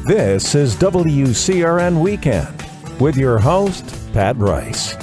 This is WCRN Weekend with your host, Pat Rice.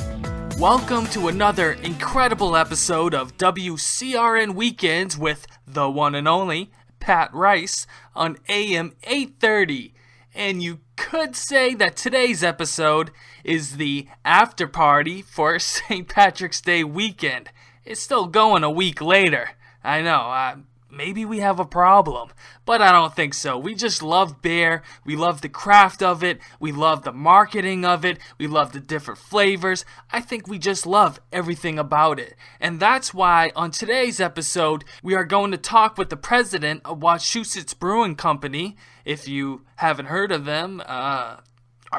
Welcome to another incredible episode of WCRN Weekends with the one and only Pat Rice on AM 830. And you could say that today's episode is the after party for St. Patrick's Day weekend. It's still going a week later. I know, maybe we have a problem, but I don't think so. We just love beer. We love the craft of it. We love the marketing of it. We love the different flavors. I think we just love everything about it. And that's why on today's episode, we are going to talk with the president of Wachusett Brewing Company. If you haven't heard of them, are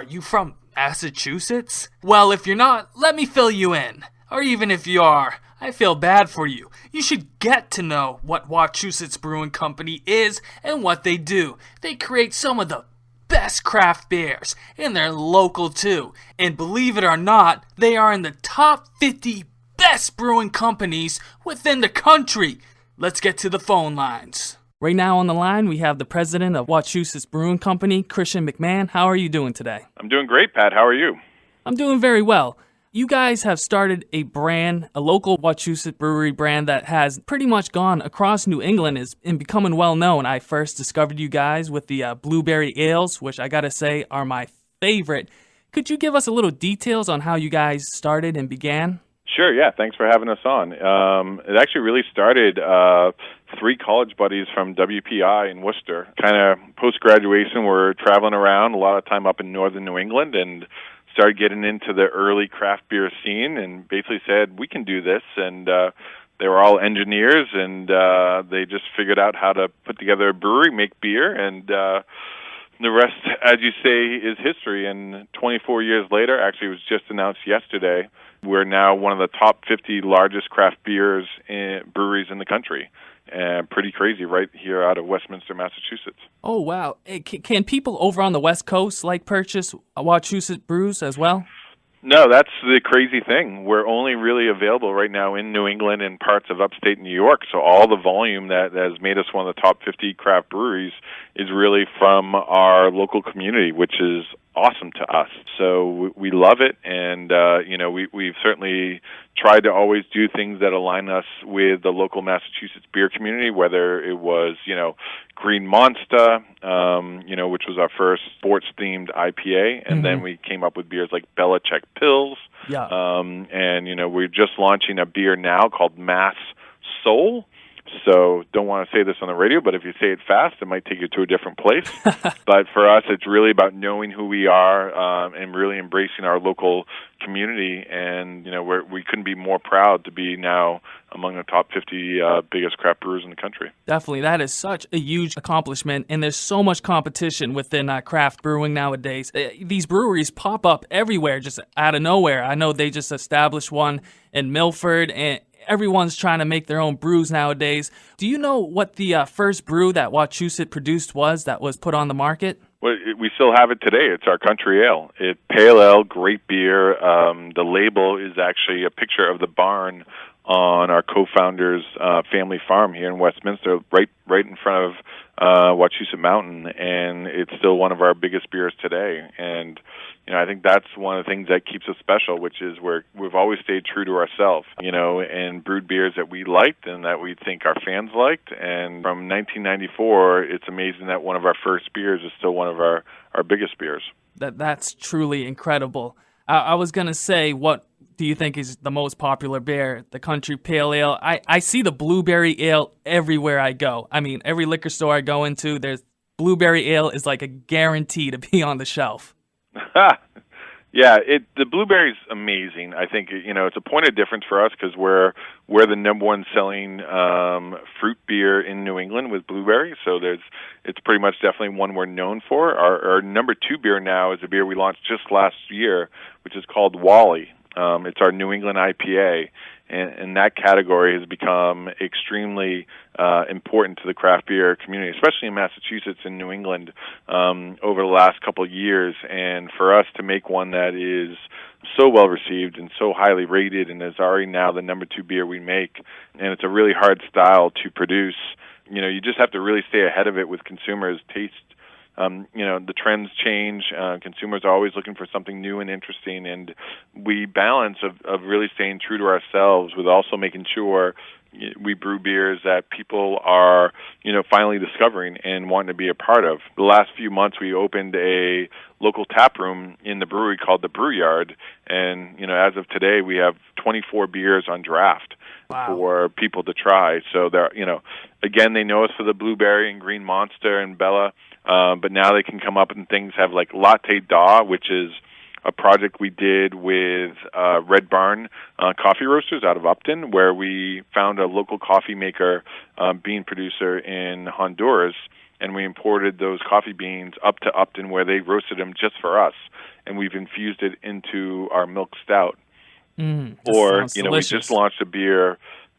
you from Massachusetts? Well, if you're not, let me fill you in. Or even if you are, I feel bad for you. You should get to know what Wachusett Brewing Company is and what they do. They create some of the best craft beers, and they're local too. And believe it or not, they are in the top 50 best brewing companies within the country. Let's get to the phone lines. Right now on the line, we have the president of Wachusett Brewing Company, Christian McMahon. How are you doing today? I'm doing great, Pat. How are you? I'm doing very well. You guys have started a brand, a local Wachusett Brewery brand that has pretty much gone across New England and becoming well known. I first discovered you guys with the blueberry ales, which I gotta say are my favorite. Could you give us a little details on how you guys started and began? Sure, yeah. Thanks for having us on. It actually really started three college buddies from WPI in Worcester. Kind of post-graduation, we're traveling around, a lot of time up in northern New England, and started getting into the early craft beer scene and basically said, we can do this. And they were all engineers, and they just figured out how to put together a brewery, make beer, and the rest, as you say, is history. And 24 years later, actually it was just announced yesterday, we're now one of the top 50 largest craft breweries in the country. Pretty crazy, right here out of Westminster, Massachusetts. Oh, wow. Can people over on the West Coast purchase Wachusett brews as well? No, that's the crazy thing. We're only really available right now in New England and parts of upstate New York. So all the volume that has made us one of the top 50 craft breweries is really from our local community, which is awesome to us. So we love it, and we've certainly tried to always do things that align us with the local Massachusetts beer community, whether it was, Green Monster, which was our first sports-themed IPA, and then we came up with beers like Belichick Pills. Yeah. We're just launching a beer now called Mass Soul. So don't want to say this on the radio, but if you say it fast, it might take you to a different place. But for us, it's really about knowing who we are and really embracing our local community. And, we couldn't be more proud to be now among the top 50 biggest craft brewers in the country. Definitely. That is such a huge accomplishment. And there's so much competition within craft brewing nowadays. These breweries pop up everywhere, just out of nowhere. I know they just established one in Milford, and everyone's trying to make their own brews nowadays. Do you know what the first brew that Wachusett produced was that was put on the market? Well, we still have it today. It's our country ale. It's pale ale, great beer. The label is actually a picture of the barn on our co-founder's family farm here in Westminster, right in front of Wachusett Mountain, and it's still one of our biggest beers today. And I think that's one of the things that keeps us special, which is we've always stayed true to ourselves, and brewed beers that we liked and that we think our fans liked. And from 1994, it's amazing that one of our first beers is still one of our biggest beers. That's truly incredible. I was going to say, what do you think is the most popular beer? The country pale ale? I see the blueberry ale everywhere I go. I mean, every liquor store I go into, there's blueberry ale is like a guarantee to be on the shelf. Yeah, the blueberry's amazing. I think it's a point of difference for us because we're the number one selling fruit beer in New England with blueberry. So it's pretty much definitely one we're known for. Our number two beer now is a beer we launched just last year, which is called Wally. It's our New England IPA, and that category has become extremely important to the craft beer community, especially in Massachusetts and New England over the last couple of years. And for us to make one that is so well received and so highly rated and is already now the number two beer we make, and it's a really hard style to produce, you just have to really stay ahead of it with consumers' the trends change. Consumers are always looking for something new and interesting, and we balance of really staying true to ourselves with also making sure we brew beers that people are, finally discovering and wanting to be a part of. The last few months, we opened a local tap room in the brewery called the Brew Yard, and as of today, we have 24 beers on draft. Wow. For people to try. So they're, again, they know us for the Blueberry and Green Monster and Bella, but now they can come up and things have like Latte Daw, which is a project we did with Red Barn Coffee Roasters out of Upton, where we found a local coffee maker, bean producer in Honduras, and we imported those coffee beans up to Upton where they roasted them just for us, and we've infused it into our milk stout. Or, we just launched a beer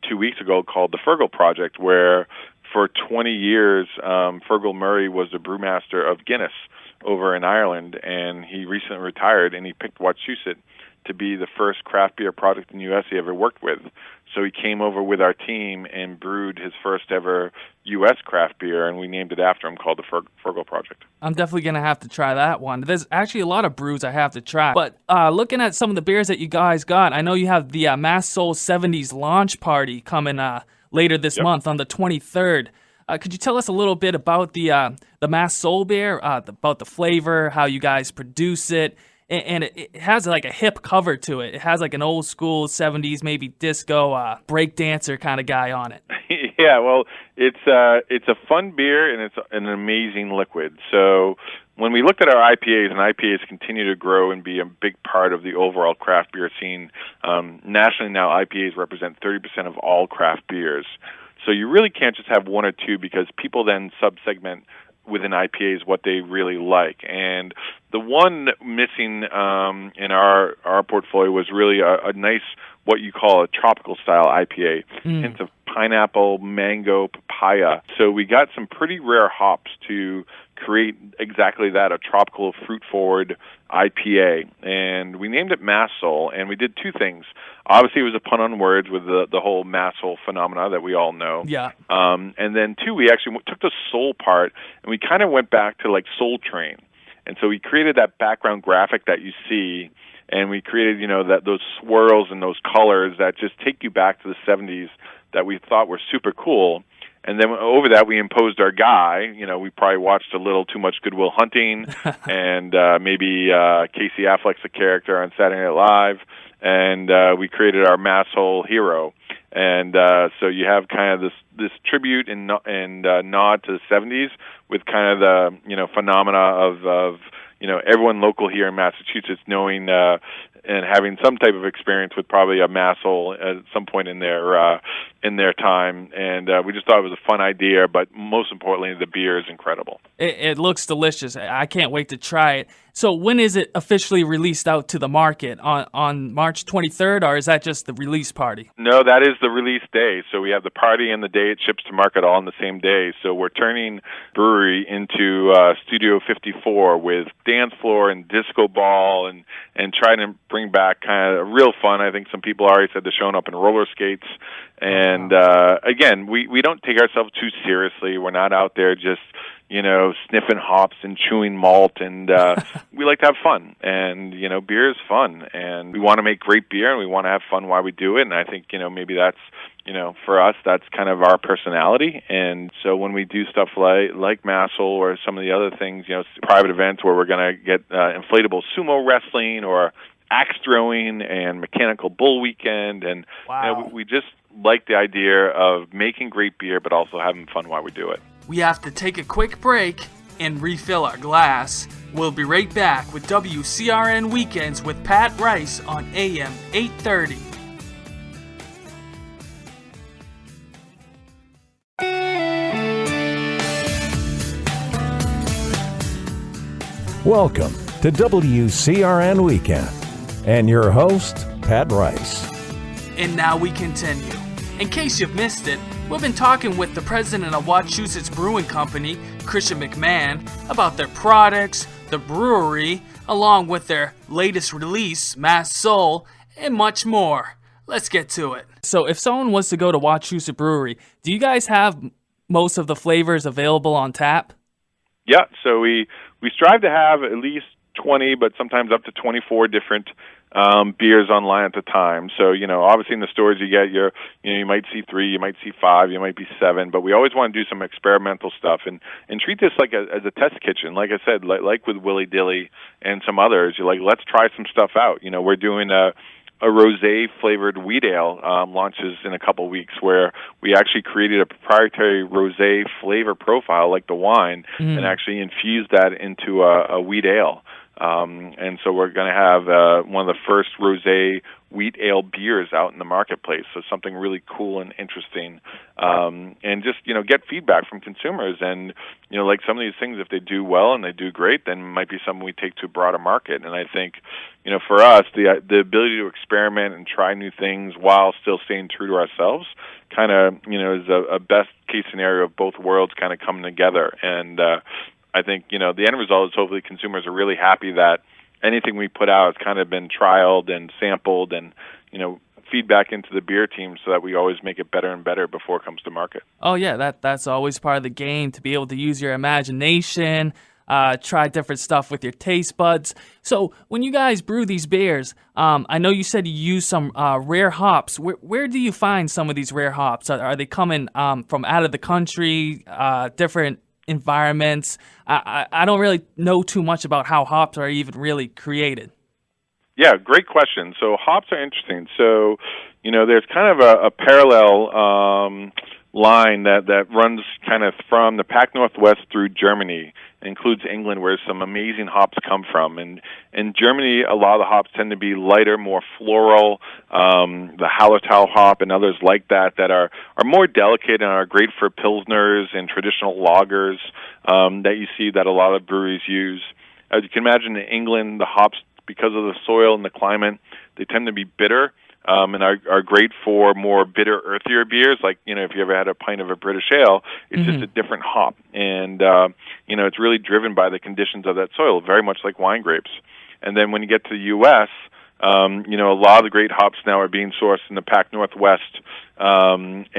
2 weeks ago called the Fergal Project, where for 20 years, Fergal Murray was the brewmaster of Guinness over in Ireland, and he recently retired, and he picked Wachusett to be the first craft beer product in the U.S. he ever worked with. So he came over with our team and brewed his first ever U.S. craft beer, and we named it after him, called the Fergal Project. I'm definitely going to have to try that one. There's actually a lot of brews I have to try. But looking at some of the beers that you guys got, I know you have the Mass Soul 70s launch party coming later this month on the 23rd. Could you tell us a little bit about the Mass Soul beer, about the flavor, how you guys produce it? And it has like a hip cover to it. It has like an old school 70s, maybe disco break dancer kind of guy on it. Yeah, well, it's a fun beer, and it's an amazing liquid. So when we looked at our IPAs, and IPAs continue to grow and be a big part of the overall craft beer scene, nationally now IPAs represent 30% of all craft beers. So you really can't just have one or two, because people then sub-segment within IPAs what they really like. And the one missing in our portfolio was really a nice, what you call a tropical style IPA, hints of pineapple, mango, papaya. So we got some pretty rare hops to create exactly that, a tropical fruit-forward IPA. And we named it Mass Soul, and we did two things. Obviously, it was a pun on words with the whole Mass Soul phenomena that we all know. Yeah. And then two, we actually took the soul part, and we kind of went back to like Soul Train. And so we created that background graphic that you see, and we created, those swirls and those colors that just take you back to the 70s that we thought were super cool. And then over that, we imposed our guy. We probably watched a little too much Good Will Hunting, and maybe Casey Affleck's a character on Saturday Night Live, and we created our Mass Soul hero. And so you have kind of this tribute and nod to the 70s with kind of the phenomena of everyone local here in Massachusetts knowing and having some type of experience with probably a Mass Soul at some point in their time. And we just thought it was a fun idea, but most importantly, the beer is incredible. It looks delicious. I can't wait to try it. So when is it officially released out to the market? On March 23rd, or is that just the release party? No, that is the release day. So we have the party and the day it ships to market all on the same day. So we're turning brewery into Studio 54 with dance floor and disco ball and trying to bring back kind of real fun. I think some people already said they're showing up in roller skates. And again, we don't take ourselves too seriously. We're not out there just sniffing hops and chewing malt, and we like to have fun. And beer is fun, and we want to make great beer, and we want to have fun while we do it. And I think maybe that's for us, that's kind of our personality. And so when we do stuff like Mass Soul or some of the other things, private events where we're going to get inflatable sumo wrestling or axe throwing and mechanical bull weekend, and wow. We just like the idea of making great beer but also having fun while we do it. We have to take a quick break and refill our glass. We'll be right back with WCRN Weekends with Pat Rice on AM 830. Welcome to WCRN Weekend and your host, Pat Rice. And now we continue. In case you've missed it, we've been talking with the president of Wachusett Brewing Company, Christian McMahon, about their products, the brewery, along with their latest release, Mass Soul, and much more. Let's get to it. So if someone was to go to Wachusett Brewery, do you guys have most of the flavors available on tap? Yeah, so we strive to have at least 20, but sometimes up to 24 different beers online at the time. So, obviously in the stores you might see 3, you might see 5, you might be 7, but we always want to do some experimental stuff and treat this like as a test kitchen. Like I said, like with Willy Dilly and some others, you're like, let's try some stuff out. We're doing a rosé flavored wheat ale launches in a couple weeks, where we actually created a proprietary rosé flavor profile like the wine and actually infused that into a wheat ale. And so we're going to have one of the first rosé wheat ale beers out in the marketplace. So something really cool and interesting, and just get feedback from consumers. And like some of these things, if they do well and they do great, then it might be something we take to a broader market. And I think for us, the ability to experiment and try new things while still staying true to ourselves kind of is a best case scenario of both worlds kind of coming together. And I think, the end result is hopefully consumers are really happy that anything we put out has kind of been trialed and sampled and, feedback into the beer team so that we always make it better and better before it comes to market. Oh, yeah, that's always part of the game, to be able to use your imagination, try different stuff with your taste buds. So when you guys brew these beers, I know you said you use some rare hops. Where do you find some of these rare hops? Are they coming from out of the country, different environments? I don't really know too much about how hops are even really created. Yeah, great question. So hops are interesting. So, there's kind of a parallel line that runs kind of from the Pac Northwest through Germany, includes England, where some amazing hops come from. And in Germany, a lot of the hops tend to be lighter, more floral. The Hallertau hop and others like that are more delicate and are great for pilsners and traditional lagers that you see that a lot of breweries use. As you can imagine, in England, the hops, because of the soil and the climate, they tend to be bitter. And are great for more bitter, earthier beers. Like, if you ever had a pint of a British ale, it's just a different hop. And, it's really driven by the conditions of that soil, very much like wine grapes. And then when you get to the U.S., a lot of the great hops now are being sourced in the Pac Northwest, and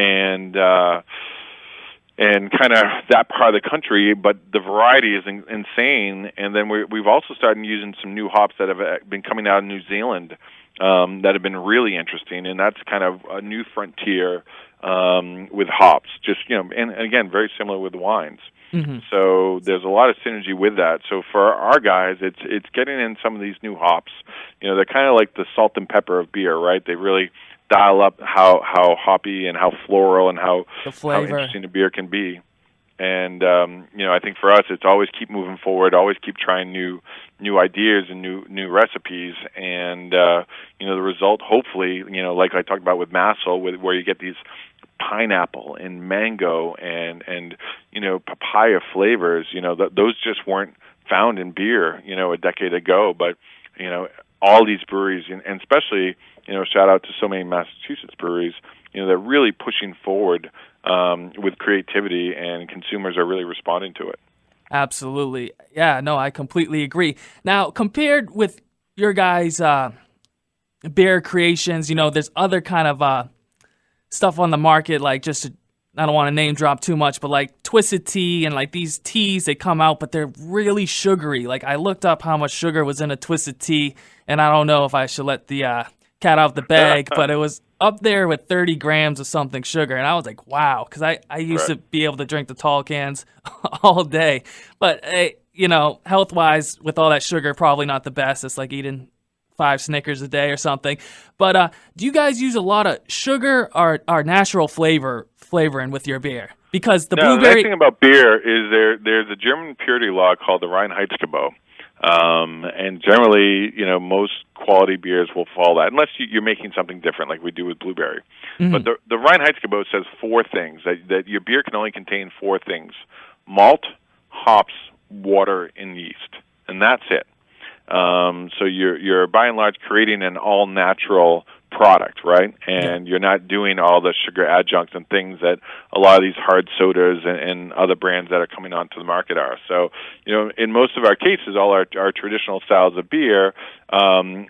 kind of that part of the country, but the variety is insane. And then we've also started using some new hops that have been coming out of New Zealand, that have been really interesting, and that's kind of a new frontier with hops. Just and again, very similar with wines. So there's a lot of synergy with that. So for our guys, it's getting in some of these new hops. They're kind of like the salt and pepper of beer, right? They really dial up how hoppy and how floral and how interesting a beer can be. And I think for us, it's always keep moving forward, always keep trying new ideas and new recipes, and the result, hopefully, like I talked about with Massel, where you get these pineapple and mango and papaya flavors. Those just weren't found in beer, a decade ago. But all these breweries, and especially shout out to so many Massachusetts breweries, they're really pushing forward with creativity, and consumers are really responding to it. Absolutely. Yeah, no, I completely agree. Now, compared with your guys' beer creations, there's other kind of stuff on the market, like I don't want to name drop too much, but like Twisted Tea and like these teas, they come out, but they're really sugary. Like I looked up how much sugar was in a Twisted Tea, and I don't know if I should let the cat out of the bag, but it was up there with 30 grams of something sugar, and I was like, wow, because I used to be able to drink the tall cans all day. But, health-wise, with all that sugar, probably not the best. It's like eating 5 Snickers a day or something. But do you guys use a lot of sugar or natural flavoring with your beer? Because the blueberry... The nice thing about beer is there's a German purity law called the Reinheitsgebot. And generally, most quality beers will follow that, unless you're making something different like we do with blueberry. But the Reinheitsgebot says 4 things, that your beer can only contain 4 things: malt, hops, water, and yeast. And that's it. So you're by and large creating an all-natural product, right? And you're not doing all the sugar adjuncts and things that a lot of these hard sodas and other brands that are coming onto the market are. So, in most of our cases, all our traditional styles of beer,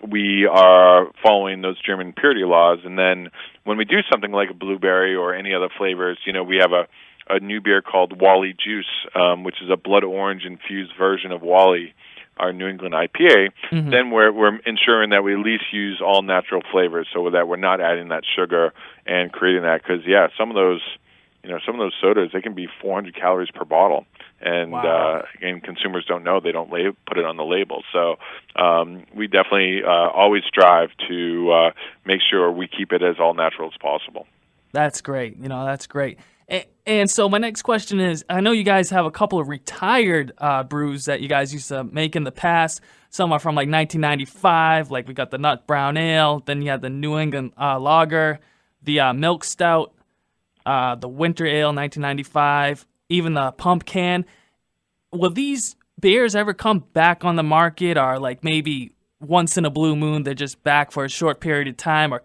we are following those German purity laws. And then when we do something like a blueberry or any other flavors, we have a a new beer called Wally Juice, which is a blood orange infused version of Wally, our New England IPA, then we're ensuring that we at least use all natural flavors, so that we're not adding that sugar and creating that. Because some of those, some of those sodas, they can be 400 calories per bottle, and Wow. and consumers don't know, they don't put it on the label. So we definitely always strive to make sure we keep it as all natural as possible. That's great. That's great. And so my next question is, I know you guys have a couple of retired brews that you guys used to make in the past. Some are from like 1995, like we got the Nut Brown Ale, then you had the New England Lager, the Milk Stout, the Winter Ale 1995, even the Pump Can. Will these beers ever come back on the market, or like maybe once in a blue moon they're just back for a short period of time, or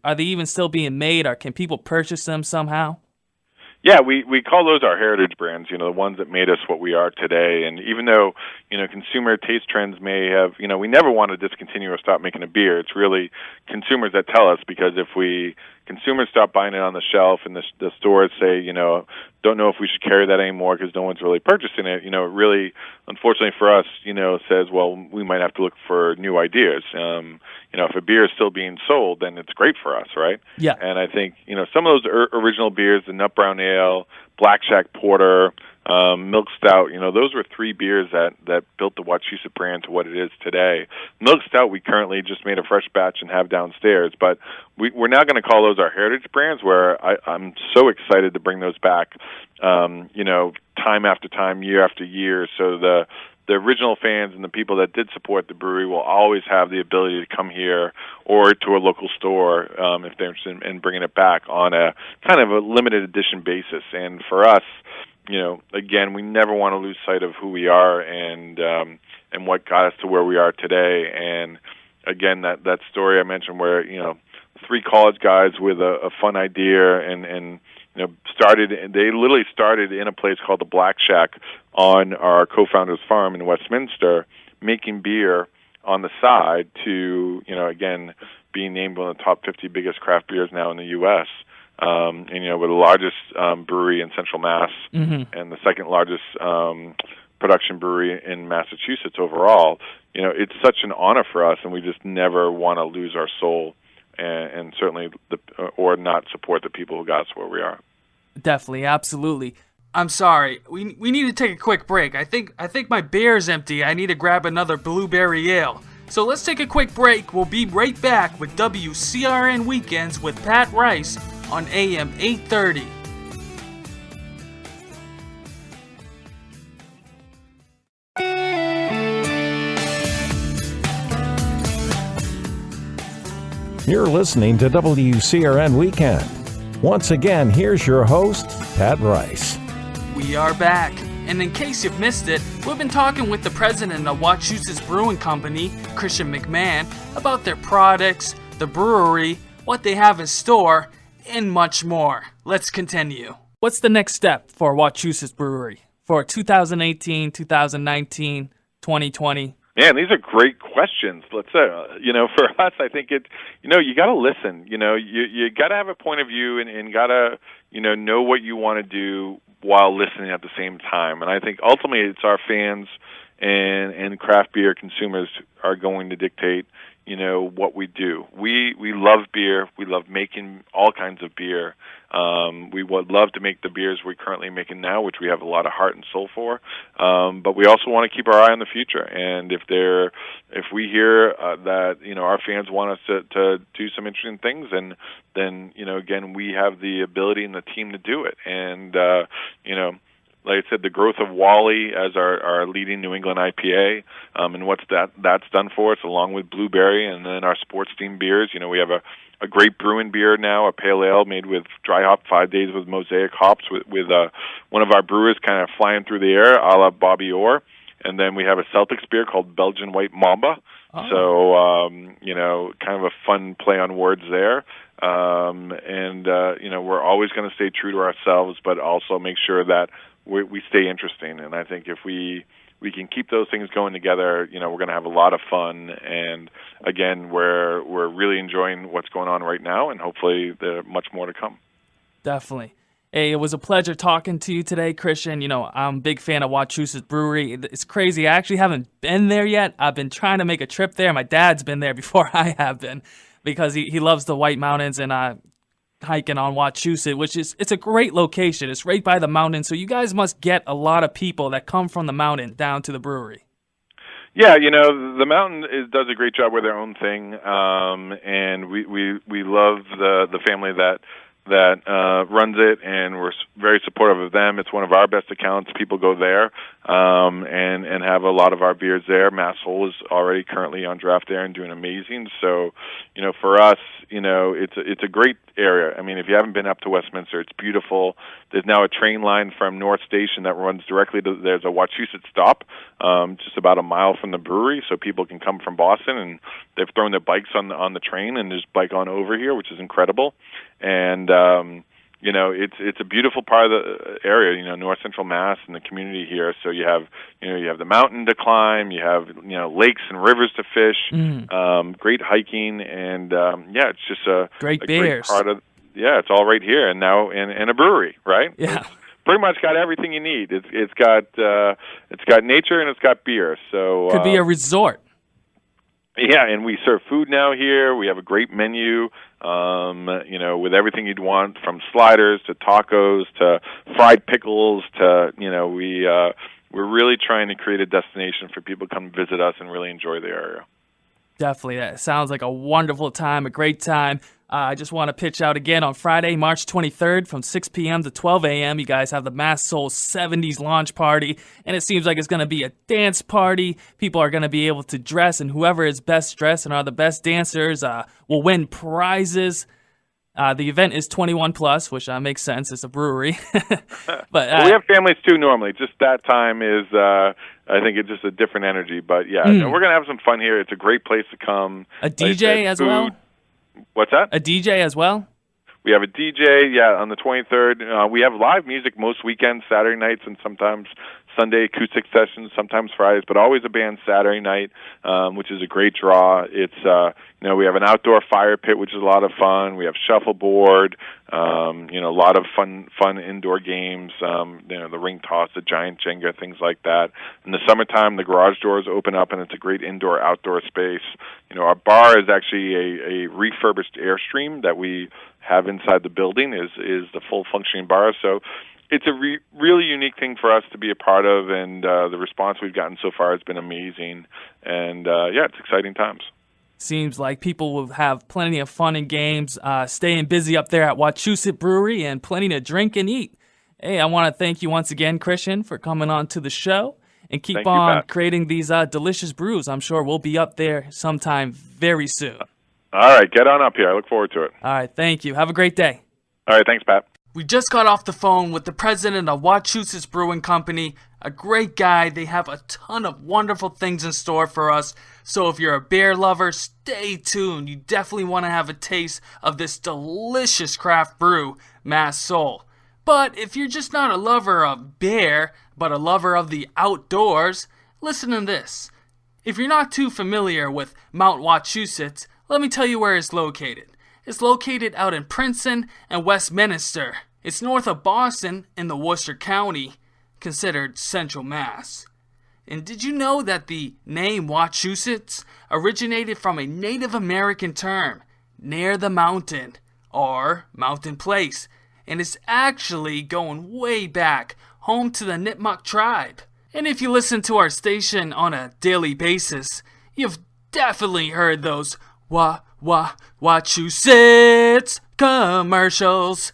are they even still being made, or can people purchase them somehow? Yeah, we call those our heritage brands, the ones that made us what we are today. And even though, consumer taste trends may have, we never want to discontinue or stop making a beer. It's really consumers that tell us, because if consumers stop buying it on the shelf and the stores say, don't know if we should carry that anymore because no one's really purchasing it, it really, unfortunately for us, says, well, we might have to look for new ideas. If a beer is still being sold, then it's great for us, right? Yeah. And I think, some of those original beers, the Nut Brown Ale, Black Shack Porter, Milk Stout, those were three beers that built the Wachusett brand to what it is today. Milk Stout, we currently just made a fresh batch and have downstairs, but we're now going to call those our heritage brands, where I'm so excited to bring those back, time after time, year after year, so the original fans and the people that did support the brewery will always have the ability to come here or to a local store if they're interested in bringing it back on a kind of a limited edition basis. And for us, again, we never want to lose sight of who we are and what got us to where we are today. And again, that story I mentioned where, three college guys with a fun idea and they literally started in a place called the Black Shack on our co-founder's farm in Westminster, making beer on the side to, again, being named one of the top 50 biggest craft beers now in the U.S. And, we're the largest brewery in Central Mass and the second largest production brewery in Massachusetts overall. It's such an honor for us, and we just never want to lose our soul and certainly or not support the people who got us where we are. Definitely, absolutely. I'm sorry. We need to take a quick break. I think my beer's empty. I need to grab another blueberry ale. So let's take a quick break. We'll be right back with WCRN Weekends with Pat Rice on AM 830. You're listening to WCRN Weekend. Once again, here's your host, Pat Rice. We are back, and in case you've missed it, we've been talking with the president of Wachusett Brewing Company, Christian McMahon, about their products, the brewery, what they have in store, and much more. Let's continue. What's the next step for Wachusett Brewery for 2018, 2019, 2020? Man, these are great questions. Let's say, for us, I think you got to listen. You got to have a point of view and got to, know what you want to do while listening at the same time. And I think ultimately it's our fans and craft beer consumers are going to dictate, what we do. We love beer. We love making all kinds of beer. We would love to make the beers we're currently making now, which we have a lot of heart and soul for. But we also want to keep our eye on the future. And if we hear that our fans want us to do some interesting things, then again, we have the ability and the team to do it. And like I said, the growth of Wally as our leading New England IPA, and what's that's done for us, along with Blueberry, and then our sports themed beers. We have a great brewing beer now, a pale ale made with dry hop 5 days with mosaic hops, with one of our brewers kind of flying through the air, a la Bobby Orr. And then we have a Celtics beer called Belgian White Mamba. Oh. So, kind of a fun play on words there. We're always going to stay true to ourselves, but also make sure that we stay interesting. And I think if we can keep those things going together, we're going to have a lot of fun. And again, we're really enjoying what's going on right now, and hopefully there's much more to come. Definitely. Hey, it was a pleasure talking to you today, Christian. I'm a big fan of Wachusett Brewery. It's crazy. I actually haven't been there yet. I've been trying to make a trip there. My dad's been there before I have been because he loves the White Mountains and hiking on Wachusett, it's a great location. It's right by the mountain, so you guys must get a lot of people that come from the mountain down to the brewery. Yeah, the mountain does a great job with their own thing, and we love the family that runs it, and we're very supportive of them. It's one of our best accounts. People go there and have a lot of our beers there. Mass Hole is already currently on draft there and doing amazing. So, for us, it's a great area. I mean, if you haven't been up to Westminster, it's beautiful. There's now a train line from North Station that runs directly to. There's a Wachusett stop, just about a mile from the brewery, so people can come from Boston, and they've thrown their bikes on the train and just bike on over here, which is incredible. And it's a beautiful part of the area, North Central Mass and the community here. So you have the mountain to climb, you have lakes and rivers to fish, great hiking, and it's just a great beers. Great part of it's all right here, and now in a brewery, right? Yeah. It's pretty much got everything you need. It's got nature and it's got beer. So could be a resort. Yeah, and we serve food now here. We have a great menu, with everything you'd want, from sliders to tacos to fried pickles to, we're really trying to create a destination for people to come visit us and really enjoy the area. Definitely. That sounds like a wonderful time, a great time. I just want to pitch out again on Friday, March 23rd from 6 p.m. to 12 a.m. You guys have the Mass Soul 70s launch party, and it seems like it's going to be a dance party. People are going to be able to dress, and whoever is best dressed and are the best dancers will win prizes. The event is 21 plus, which makes sense. It's a brewery. But we have families too normally. Just that time is, I think it's just a different energy. But yeah, we're going to have some fun here. It's a great place to come. A DJ as well? What's that? A DJ as well? We have a DJ, on the 23rd. We have live music most weekends, Saturday nights, and sometimes Sunday acoustic sessions, sometimes Fridays, but always a band Saturday night, which is a great draw. It's we have an outdoor fire pit, which is a lot of fun. We have shuffleboard, a lot of fun indoor games, the ring toss, the giant Jenga, things like that. In the summertime, the garage doors open up, and it's a great indoor-outdoor space. Our bar is actually a refurbished Airstream that we have inside the building, is the full functioning bar. So it's a really unique thing for us to be a part of, and the response we've gotten so far has been amazing. And it's exciting times. Seems like people will have plenty of fun and games, staying busy up there at Wachusett Brewery, and plenty to drink and eat. Hey, I want to thank you once again, Christian, for coming on to the show, and keep on creating these delicious brews. I'm sure we'll be up there sometime very soon. All right, get on up here. I look forward to it. All right, thank you. Have a great day. All right, thanks, Pat. We just got off the phone with the president of Wachusett Brewing Company, a great guy. They have a ton of wonderful things in store for us. So if you're a beer lover, stay tuned. You definitely want to have a taste of this delicious craft brew, Mass Soul. But if you're just not a lover of beer, but a lover of the outdoors, listen to this. If you're not too familiar with Mount Wachusett, let me tell you where it's located. It's located out in Princeton and Westminster. It's north of Boston in the Worcester County, considered Central Mass. And did you know that the name Wachusett originated from a Native American term, near the mountain, or mountain place, and it's actually going way back, home to the Nipmuc tribe. And if you listen to our station on a daily basis, you've definitely heard those Wachusett commercials.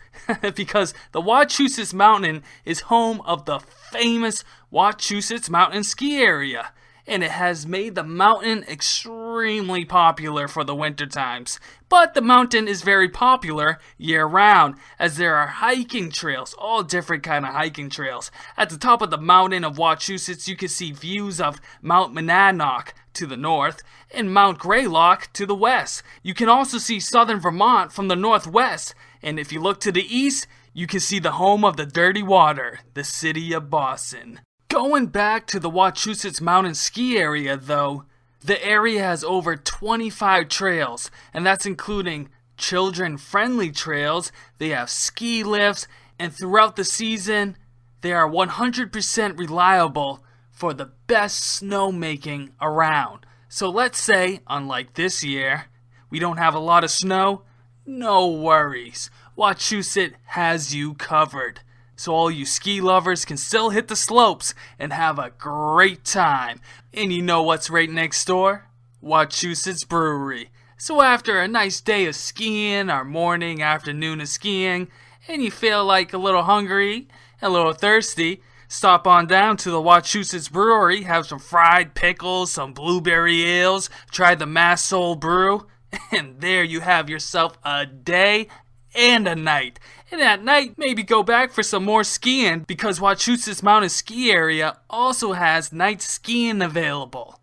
Because the Wachusett Mountain is home of the famous Wachusett Mountain Ski Area, and it has made the mountain extremely popular for the winter times. But the mountain is very popular year-round, as there are hiking trails, all different kind of hiking trails. At the top of the mountain of Wachusett, you can see views of Mount Monadnock to the north, and Mount Greylock to the west. You can also see southern Vermont from the northwest, and if you look to the east, you can see the home of the dirty water, the city of Boston. Going back to the Wachusett Mountain Ski Area, though, the area has over 25 trails, and that's including children-friendly trails. They have ski lifts, And throughout the season, they are 100% reliable for the best snowmaking around. So let's say, unlike this year, we don't have a lot of snow. No worries. Wachusett has you covered. So all you ski lovers can still hit the slopes and have a great time. And you know what's right next door? Wachusett's Brewery. So after a nice day of skiing or morning, afternoon of skiing, and you feel like a little hungry, a little thirsty, stop on down to the Wachusett Brewery, have some fried pickles, some blueberry ales, try the Mass Soul Brew, and there you have yourself a day and a night. And at night, maybe go back for some more skiing because Wachusett's Mountain Ski Area also has night skiing available.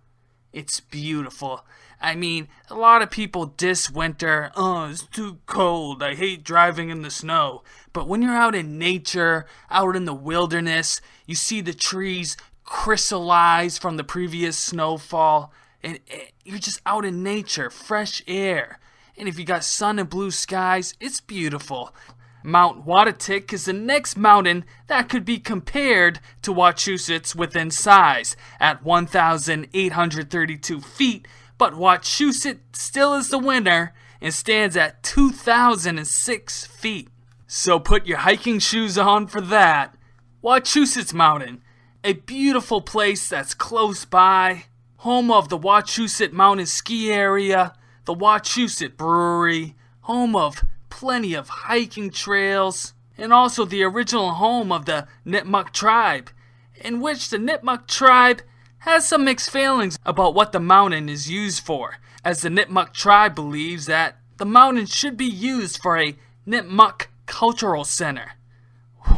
It's beautiful. I mean, a lot of people diss winter. Oh, it's too cold. I hate driving in the snow. But when you're out in nature, out in the wilderness, you see the trees crystallize from the previous snowfall. And you're just out in nature, fresh air. And if you got sun and blue skies, it's beautiful. Mount Wachusett is the next mountain that could be compared to Wachusett's within size at 1,832 feet, but Wachusett still is the winner and stands at 2,006 feet. So put your hiking shoes on for that. Wachusett's Mountain, a beautiful place that's close by, home of the Wachusett Mountain Ski Area, the Wachusett Brewery, home of plenty of hiking trails, and also the original home of the Nipmuc tribe, in which the Nipmuc tribe has some mixed feelings about what the mountain is used for, as the Nipmuc tribe believes that the mountain should be used for a Nipmuc cultural center.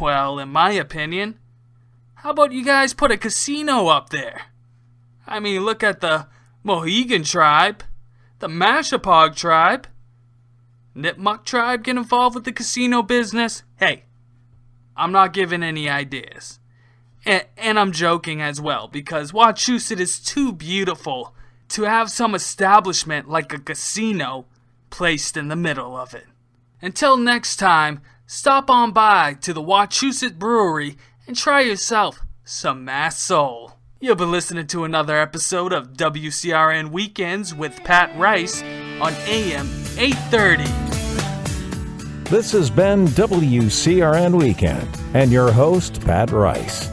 Well, in my opinion, how about you guys put a casino up there? I mean, look at the Mohegan tribe, the Mashapog tribe. Nipmuc tribe get involved with the casino business? Hey, I'm not giving any ideas. And I'm joking as well, because Wachusett is too beautiful to have some establishment like a casino placed in the middle of it. Until next time, stop on by to the Wachusett Brewery and try yourself some Mass Soul. You've been listening to another episode of WCRN Weekends with Pat Rice on AM 830. This has been WCRN Weekend and your host, Pat Rice.